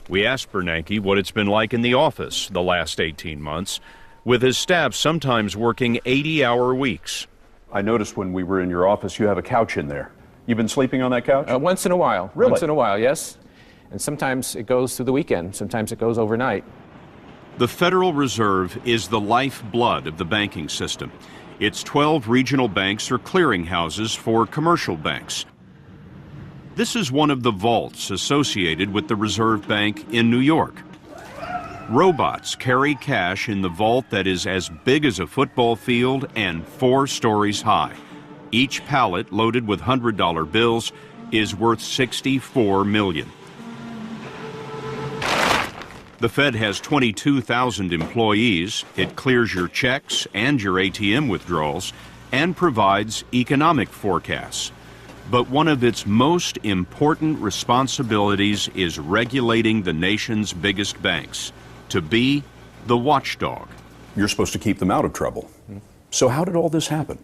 We asked Bernanke what it's been like in the office the last 18 months, with his staff sometimes working 80-hour weeks. I noticed when we were in your office, you have a couch in there. You've been sleeping on that couch? Once in a while. Really? Once in a while, yes. And sometimes it goes through the weekend. Sometimes it goes overnight. The Federal Reserve is the lifeblood of the banking system. Its 12 regional banks are clearinghouses for commercial banks. This is one of the vaults associated with the Reserve Bank in New York. Robots carry cash in the vault that is as big as a football field and 4 stories high. Each pallet loaded with $100 bills is worth $64 million. The Fed has 22,000 employees. It clears your checks and your ATM withdrawals and provides economic forecasts. But one of its most important responsibilities is regulating the nation's biggest banks, to be the watchdog. You're supposed to keep them out of trouble. So how did all this happen?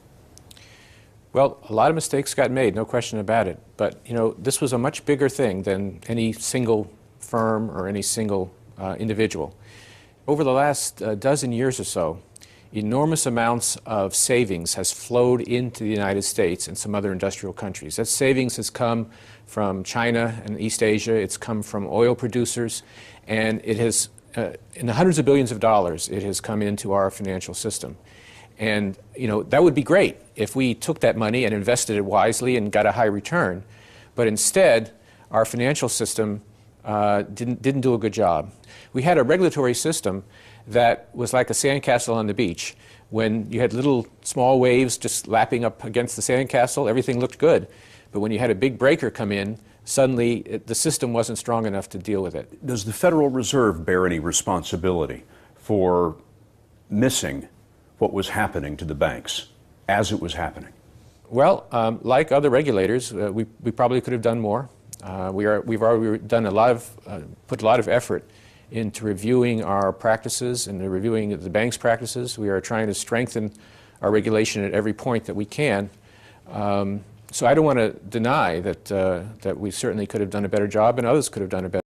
Well, a lot of mistakes got made, no question about it. But, you know, this was a much bigger thing than any single firm or any single individual. Over the last dozen years or so, enormous amounts of savings has flowed into the United States and some other industrial countries. That savings has come from China and East Asia. It's come from oil producers, and it has, in the hundreds of billions of dollars, it has come into our financial system. And, you know, that would be great if we took that money and invested it wisely and got a high return. But instead, our financial system didn't do a good job. We had a regulatory system that was like a sandcastle on the beach. When you had little small waves just lapping up against the sandcastle, everything looked good. But when you had a big breaker come in, suddenly the system wasn't strong enough to deal with it. Does the Federal Reserve bear any responsibility for missing what was happening to the banks as it was happening? Well, like other regulators, we probably could have done more. We've already done put a lot of effort into reviewing our practices and reviewing the bank's practices. We are trying to strengthen our regulation at every point that we can. So I don't want to deny that we certainly could have done a better job, and others could have done a better